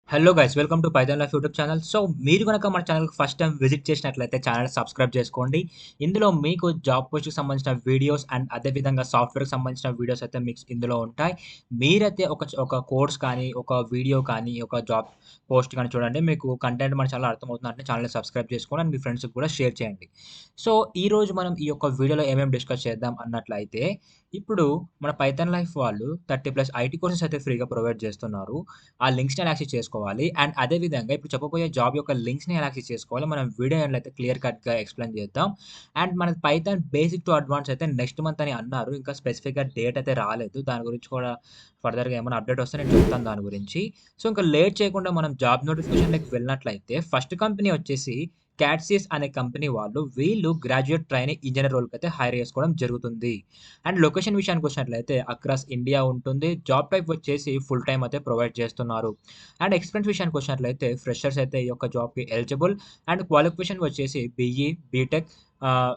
Hello guys welcome to Python life YouTube channel. So మీరు కనుక మన ఛానల్కి ఫస్ట్ టైం విజిట్ చేసినట్లయితే ఛానల్ సబ్స్క్రైబ్ చేసుకోండి. ఇందులో మీకు జాబ్ పోస్ట్కి సంబంధించిన వీడియోస్ అండ్ అదేవిధంగా సాఫ్ట్వేర్కి సంబంధించిన వీడియోస్ అయితే మీకు ఇందులో ఉంటాయి. మీరైతే ఒక కోర్స్ కానీ, ఒక వీడియో కానీ, ఒక జాబ్ పోస్ట్ కానీ చూడండి. మీకు కంటెంట్ మన ఛానల్ అర్థమవుతుందంటే ఛానల్ని సబ్స్క్రైబ్ చేసుకోండి అండ్ మీ ఫ్రెండ్స్కి కూడా షేర్ చేయండి. సో ఈరోజు మనం ఈ యొక్క వీడియోలో ఏమేమి డిస్కస్ చేద్దాం అన్నట్లయితే, ఇప్పుడు మన పైథాన్ లైఫ్ వాళ్ళు 30+ ఐటీ కోర్సెస్ అయితే ఫ్రీగా ప్రొవైడ్ చేస్తున్నారు. ఆ లింక్స్‌ని ఎలా యాక్సెస్ చేసుకోవాలి? అండ్ అదే విధంగా ఇప్పుడు చెప్పబోయే జాబ్ యొక్క లింక్స్‌ని ఎలా యాక్సెస్ చేసుకోవాలి? మనం వీడియో ఎండ్‌లో అయితే క్లియర్ కట్‌గా ఎక్స్‌ప్లెయిన్ చేద్దాం. అండ్ మనకి పైథాన్ బేసిక్ టు అడ్వాన్స్ అయితే నెక్స్ట్ మంత్ అని అన్నారు. ఇంకా స్పెసిఫిక్‌గా డేట్ అయితే రాలేదు. దాని గురించి కూడా ఫర్దర్‌గా ఏమైనా అప్డేట్ వస్తే నేను చెప్తాను దాని గురించి. సో, ఇంకా లేట్ చేయకుండా మనం జాబ్ నోటిఫికేషన్‌లోకి వెళ్ళినట్లయితే ఫస్ట్ కంపెనీ వచ్చేసి క్యాట్‌సిస్ అనే కంపెనీ వాళ్ళు వీళ్ళు గ్రాడ్యుయేట్ ట్రైనీ ఇంజినీర్ రోల్‌కైతే హైర్ చేసుకోవడం జరుగుతుంది. అండ్ లొకేషన్ విషయానికొచ్చినట్లయితే అక్రాస్ ఇండియా ఉంటుంది. జాబ్ టైప్ వచ్చేసి ఫుల్ టైమ్ అయితే ప్రొవైడ్ చేస్తున్నారు. అండ్ ఎక్స్‌పీరియన్స్ విషయానికొచ్చినట్లయితే ఫ్రెషర్స్ అయితే ఈ యొక్క జాబ్‌కి ఎలిజిబుల్. అండ్ క్వాలిఫికేషన్ వచ్చేసి బీఈ, బీటెక్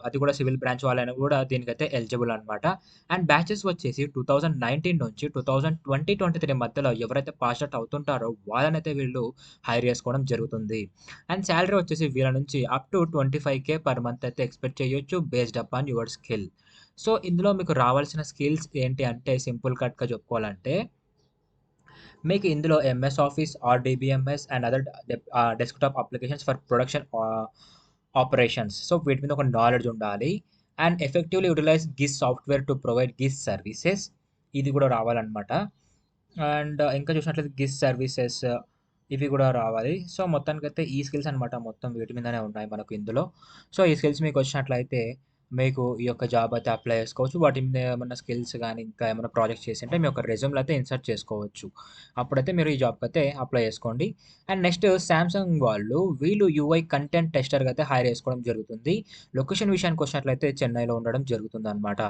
అది కూడా సివిల్ బ్రాంచ్ వాళ్ళైనా కూడా దీనికైతే ఎలిజిబుల్ అనమాట. అండ్ బ్యాచెస్ వచ్చేసి 2019 నుంచి 2023 మధ్యలో ఎవరైతే పాస్ ఔట్ అవుతుంటారో వాళ్ళనైతే వీళ్ళు హైర్ చేసుకోవడం జరుగుతుంది. అండ్ సాలరీ వచ్చేసి వీళ్ళ నుంచి అప్ టు 25,000 పర్ మంత్ అయితే ఎక్స్‌పెక్ట్ చేయొచ్చు based upon your skill. So, ఇందులో మీకు రావాల్సిన స్కిల్స్ ఏంటి అంటే సింపుల్ కట్‌గా చెప్పుకోవాలంటే మీకు ఇందులో MS office or DBMS and other desktop applications for production operations. So, వీటి మీద ఒక నాలెడ్జ్ ఉండాలి. And effectively utilize GIS software to provide GIS services. ఇది కూడా రావాలన్నమాట. అండ్ ఇంకా చూసినట్లయితే గిస్ సర్వీసెస్ ఇవి కూడా రావాలి. సో, మొత్తానికైతే ఈ స్కిల్స్ అనమాట మొత్తం వీటి మీదనే ఉన్నాయి మనకు ఇందులో. సో, ఈ స్కిల్స్ మీకొచ్చినట్లయితే మీకు ఈ యొక్క జాబ్ అయితే అప్లై చేసుకోవచ్చు. వాటి మీద ఏమన్నా స్కిల్స్ గాని, ఇంకా ఏమైనా ప్రాజెక్ట్స్ చేసింటే మీ యొక్క రెజ్యూమ్‌లో అయితే ఇన్సర్ట్ చేసుకోవచ్చు. అప్పుడైతే మీరు ఈ జాబ్‌కైతే అప్లై చేసుకోండి. అండ్ నెక్స్ట్ సామ్‌సంగ్ వాళ్ళు వీళ్ళు యూఐ కంటెంట్ టెస్టర్‌గా అయితే హైర్ చేసుకోవడం జరుగుతుంది. లొకేషన్ విషయానికొచ్చినట్లయితే చెన్నైలో ఉండడం జరుగుతుందనమాట.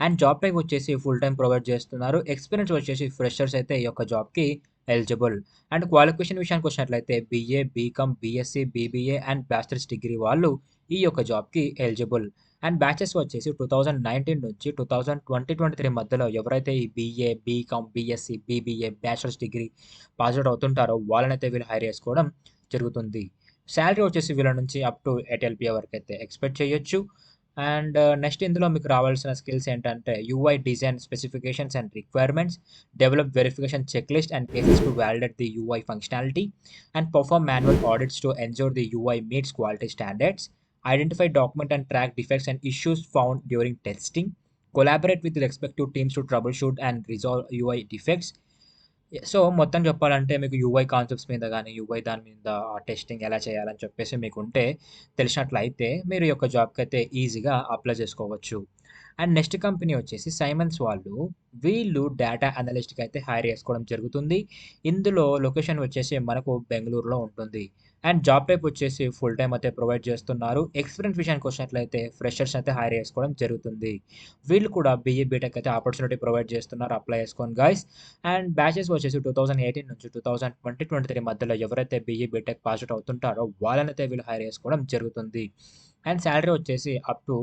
అండ్ జాబ్ టైప్ వచ్చేసి ఫుల్ టైమ్ ప్రొవైడ్ చేస్తున్నారు. ఎక్స్‌పీరియన్స్ వచ్చేసి ఫ్రెషర్స్ అయితే ఈ యొక్క జాబ్‌కి ఎలిజిబుల్. అండ్ క్వాలిఫికేషన్ విషయానికొచ్చినట్లయితే BA, BCom, BSc, BBA and bachelor's degree వాళ్ళు ఈ యొక్క జాబ్‌కి ఎలిజిబుల్. అండ్ బ్యాచెస్ వచ్చేసి 2019 నుంచి 2023 మధ్యలో ఎవరైతే ఈ BA, BCom, BSc, BBA, bachelor's degree pass out అవుతుంటారో వాళ్ళనైతే వీళ్ళు హైర్ చేసుకోవడం జరుగుతుంది. సాలరీ వచ్చేసి వీళ్ళ నుంచి అప్ టు 8 ఎల్‌పీఏ వరకైతే ఎక్స్‌పెక్ట్ చేయొచ్చు. అండ్ నెక్స్ట్ ఇందులో మీకు రావాల్సిన స్కిల్స్ ఏంటంటే UI design specifications and requirements, develop verification checklist and cases to validate the UI functionality, and perform manual audits to ensure the UI meets quality standards, identify, document and track defects and issues found during testing, collaborate with the respective teams to troubleshoot and resolve UI defects. So, మొత్తం చెప్పాలంటే మీకు UI concepts మీద గాని, UI దాని మీద testing ఎలా చేయాలని చెప్పేసి మీకుంటే తెలిసినట్లయితే మీరు ఈ యొక్క జాబ్‌కైతే ఈజీగా అప్లై చేసుకోవచ్చు. అండ్ నెక్స్ట్ కంపెనీ వచ్చేసి సైమన్స్ వాళ్ళు. వీళ్ళు డేటా అనలిస్ట్‌కి అయితే హైర్ చేసుకోవడం జరుగుతుంది. ఇందులో లొకేషన్ వచ్చేసి మనకు బెంగుళూరులో ఉంటుంది. అండ్ జాబ్ టైప్ వచ్చేసి ఫుల్ టైమ్ అయితే ప్రొవైడ్ చేస్తున్నారు. ఎక్స్‌పీరియన్స్ విషయానికొచ్చినట్లయితే ఫ్రెషర్స్ అయితే హైర్ చేసుకోవడం జరుగుతుంది. వీళ్ళు కూడా బీఈ, బీటెక్ అయితే ఆపర్చునిటీ ప్రొవైడ్ చేస్తున్నారు. అప్లై చేసుకోండి గైస్. అండ్ బ్యాచెస్ వచ్చేసి 2018 నుంచి 2023 మధ్యలో ఎవరైతే బీఈ, బీటెక్ పాస్ ఔట్ అవుతుంటారో వాళ్ళనైతే వీళ్ళు హైర్ చేసుకోవడం జరుగుతుంది. అండ్ సాలరీ వచ్చేసి అప్ టు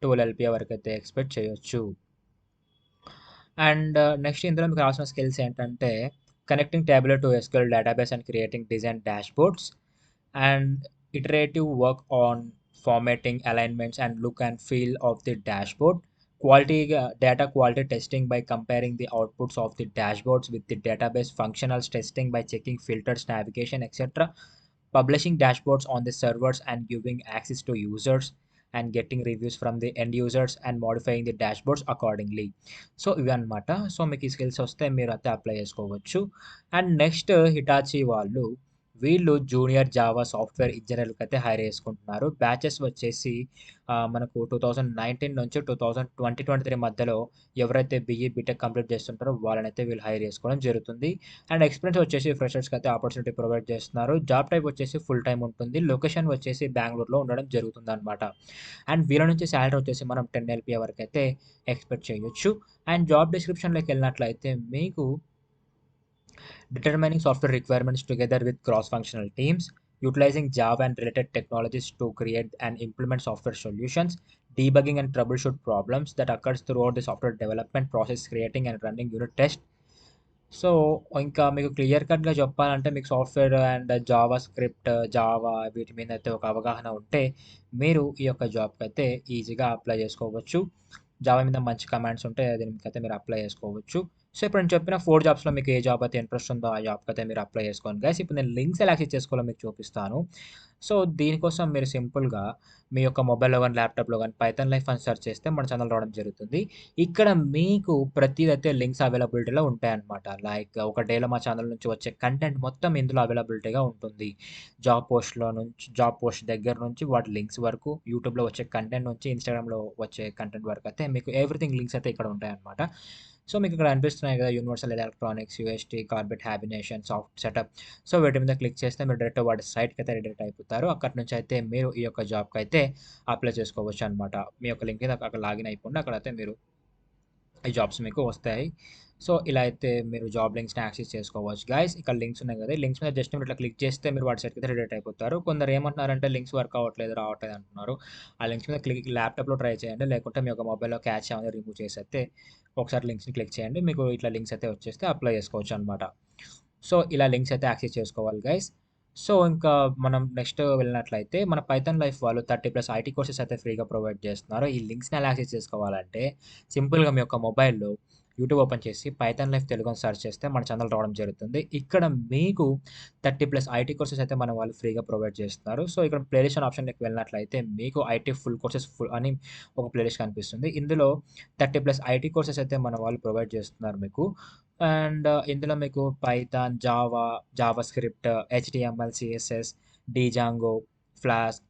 12 ఎల్‌పీఏ వరకైతే ఎక్స్‌పెక్ట్ చేయొచ్చు. అండ్ నెక్స్ట్ ఇందులో మీకు రావాల్సిన స్కిల్స్ ఏంటంటే connecting tabular to SQL database and creating design dashboards and iterative work on formatting, alignments, and look and feel of the dashboard. Quality data quality testing by comparing the outputs of the dashboards with the database. Functional testing by checking filters, navigation, etc. Publishing dashboards on the servers and giving access to users and getting reviews from the end users and modifying the dashboards accordingly. So ఇవి అనమాట. So మీకు ఈ skills వస్తే మీరు అయితే apply చేసుకోవచ్చు. And next Hitachi వాళ్ళు వీళ్ళు జూనియర్ జావా సాఫ్ట్వేర్ ఇంజనీర్‌లకి అయితే హైర్ చేసుకుంటున్నారు. బ్యాచెస్ వచ్చేసి మనకు 2019 నుంచి 2023 మధ్యలో ఎవరైతే బీఈ, బీటెక్ కంప్లీట్ చేస్తుంటారో వాళ్ళనైతే వీళ్ళు హైర్ చేసుకోవడం జరుగుతుంది. అండ్ ఎక్స్‌పీరియన్స్ వచ్చేసి ఫ్రెషర్స్‌కి అయితే ఆపర్చునిటీ ప్రొవైడ్ చేస్తున్నారు. జాబ్ టైప్ వచ్చేసి ఫుల్ టైమ్ ఉంటుంది. లొకేషన్ వచ్చేసి బెంగుళూరులో ఉండడం జరుగుతుందనమాట. అండ్ వీళ్ళ నుంచి సాలరీ వచ్చేసి మనం 10 ఎల్‌పీఏ వరకైతే ఎక్స్‌పెక్ట్ చేయొచ్చు. అండ్ జాబ్ డిస్క్రిప్షన్‌లోకి వెళ్ళినట్లయితే మీకు determining software requirements together with cross-functional teams, utilizing Java and related technologies to create and implement software solutions, debugging and troubleshoot problems that occurs throughout the software development process, creating and running unit tests. So, ఇంకా మీకు clear కట్‌గా చెప్పాలంటే మీకు software and Java script, Java వీటి మీద అయితే ఒక అవగాహన ఉంటే, మీరు ఈ యొక్క జాబ్‌కైతే ఈజీగా అప్లై చేసుకోవచ్చు. జావా మీద మంచి కమాండ్స్ ఉంటే దీనికైతే మీరు అప్లై చేసుకోవచ్చు. సో, ఇప్పుడు నేను చెప్పిన 4 జాబ్స్‌లో మీకు ఏ జాబ్ అయితే ఇంట్రెస్ట్ ఉందో ఆ జాబ్‌కైతే మీరు అప్లై చేసుకోండి గైస్. ఇప్పుడు నేను లింక్స్ ఎలా యాక్సెస్ చేసుకోవాలో మీకు చూపిస్తాను. సో, దీనికోసం మీరు సింపుల్‌గా మీ యొక్క మొబైల్‌లో గాని, ల్యాప్‌టాప్‌లో గాని పైథాన్ లైఫ్ అని సెర్చ్ చేస్తే మన ఛానల్ రావడం జరుగుతుంది. ఇక్కడ మీకు ప్రతిదైతే లింక్స్ అవైలబిలిటీలో ఉంటాయన్నమాట. లైక్ ఒక డేలో మా ఛానల్ నుంచి వచ్చే కంటెంట్ మొత్తం ఇందులో అవైలబిలిటీగా ఉంటుంది. జాబ్ పోస్ట్ దగ్గర నుంచి వాటి లింక్స్ వరకు, యూట్యూబ్‌లో వచ్చే కంటెంట్ నుంచి, ఇన్‌స్టాగ్రామ్‌లో వచ్చే కంటెంట్ వరకు అయితే మీకు ఎవ్రీథింగ్ లింక్స్ అయితే ఇక్కడ ఉంటాయన్నమాట. సో, మీకు ఇక్కడ అనిపిస్తున్నాయి కదా! యూనివర్సల్ ఎలక్ట్రానిక్స్, యూఎస్‌టీ, కార్బెట్ హ్యాబినేషన్, సాఫ్ట్ సెటప్. సో, వీటి మీద క్లిక్ చేస్తే మీరు డైరెక్ట్ వాటి సైట్‌కైతే రిడైరెక్ట్ అయిపోతారు. అక్కడి నుంచి అయితే మీరు ఈ యొక్క జాబ్‌కైతే అప్లై చేసుకోవచ్చనమాట. మీ యొక్క లింక్ మీద అక్కడ లాగిన్ అయిపోండి. అక్కడైతే మీరు ఈ జాబ్స్ మీకు వస్తాయి. సో, ఇలా అయితే మీరు జాబ్ లింక్స్‌ని యాక్సెస్ చేసుకోవచ్చు గైస్. ఇక్కడ లింక్స్ ఉన్నాయి కదా! ఈ లింక్స్ మీద జస్ట్ మీరు ఇట్లా క్లిక్ చేస్తే మీరు వాటి సైట్‌కైతే రిడైరెక్ట్ అయిపోతారు. కొందరు ఏమంటున్నారంటే లింక్స్ వర్క్ అవ్వట్లేదు, రావట్లేదు అంటున్నారు. ఆ లింక్స్ మీద ల్యాప్‌టాప్‌లో ట్రై చేయండి. లేకుంటే మీ యొక్క మొబైల్‌లో క్యాచ్ ఏమైనా రిమూవ్ చేసేస్తే ఒకసారి లింక్స్‌ని క్లిక్ చేయండి. మీకు ఇట్లా లింక్స్ అయితే వచ్చేస్తే అప్లై చేసుకోవచ్చనమాట. సో, ఇలా లింక్స్ అయితే యాక్సెస్ చేసుకోవాలి గైస్. సో, ఇంకా మనం నెక్స్ట్ వెళ్ళినట్లయితే మన పైథాన్ లైఫ్ వాళ్ళు 30+ ఐటీ కోర్సెస్ అయితే ఫ్రీగా ప్రొవైడ్ చేస్తున్నారు. ఈ లింక్స్‌ని ఎలా యాక్సెస్ చేసుకోవాలంటే సింపుల్‌గా మీ యొక్క మొబైల్‌లో యూట్యూబ్ ఓపెన్ చేసి పైథాన్ లైఫ్ తెలుగు అని సెర్చ్ చేస్తే మన ఛానల్ రావడం జరుగుతుంది. ఇక్కడ మీకు 30+ ఐటీ కోర్సెస్ అయితే మన వాళ్ళు ఫ్రీగా ప్రొవైడ్ చేస్తున్నారు. సో, ఇక్కడ ప్లేలిస్ట్ అనే ఆప్షన్‌లోకి వెళ్ళినట్లయితే మీకు ఐటీ ఫుల్ కోర్సెస్ అని ఒక ప్లేలిస్ట్ కనిపిస్తుంది. ఇందులో 30+ ఐటీ కోర్సెస్ అయితే మన వాళ్ళు ప్రొవైడ్ చేస్తున్నారు మీకు. అండ్ ఇందులో మీకు Python, JavaScript, HTML, CSS, Django, Flask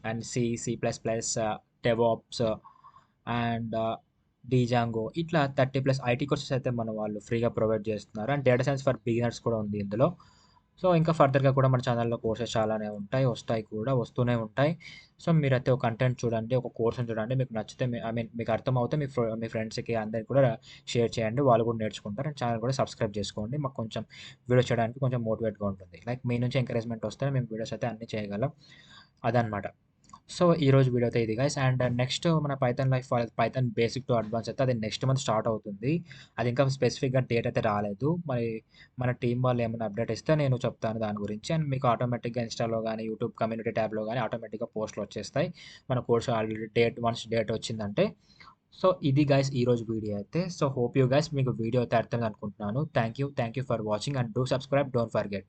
and C plus plus, DevOps and Django ఇట్లా 30+ ఐటీ కోర్సెస్ అయితే మన వాళ్ళు ఫ్రీగా ప్రొవైడ్ చేస్తున్నారు. And data science for beginners కూడా ఉంది ఇందులో. సో, ఇంకా ఫర్దర్‌గా కూడా మన ఛానల్‌లో కోర్సెస్ చాలానే ఉంటాయి. వస్తాయి కూడా, వస్తూనే ఉంటాయి. సో, మీరైతే ఒక కంటెంట్ చూడండి, ఒక కోర్స్‌ని చూడండి. మీకు నచ్చితే ఐ మీన్ మీకు అర్థమవుతే మీ ఫ్రెండ్స్‌కి అందరికి కూడా షేర్ చేయండి. వాళ్ళు కూడా నేర్చుకుంటారు. అండ్ ఛానల్ కూడా సబ్స్క్రైబ్ చేసుకోండి. మాకు కొంచెం వీడియోస్ చేయడానికి కొంచెం మోటివేట్‌గా ఉంటుంది. లైక్ మీ నుంచి ఎంకరేజ్‌మెంట్ వస్తేనే మేము వీడియోస్ అయితే అన్నీ చేయగలం. అదనమాట. సో, ఈరోజు వీడియో అయితే ఇది గైస్. అండ్ నెక్స్ట్ మన Python life Python basic to advance అయితే అది నెక్స్ట్ మంత్ స్టార్ట్ అవుతుంది. అది ఇంకా స్పెసిఫిక్‌గా డేట్ అయితే రాలేదు. మరి మన టీమ్ వాళ్ళు ఏమైనా అప్డేట్ ఇస్తే నేను చెప్తాను దాని గురించి. అండ్ మీకు ఆటోమేటిక్‌గా ఇన్‌స్టాలో గాని, యూట్యూబ్ కమ్యూనిటీ ట్యాబ్‌లో గాని ఆటోమేటిక్‌గా పోస్ట్‌లు వచ్చేస్తాయి. మన కోర్స్ ఆల్రెడీ వన్స్ డేట్ వచ్చిందంటే. సో, ఇది గైస్ ఈరోజు వీడియో అయితే. సో, హోప్ యూ గైస్ మీకు వీడియో అయితే అర్థమైంది అనుకుంటున్నాను. Thank you for watching and do subscribe. Don't forget.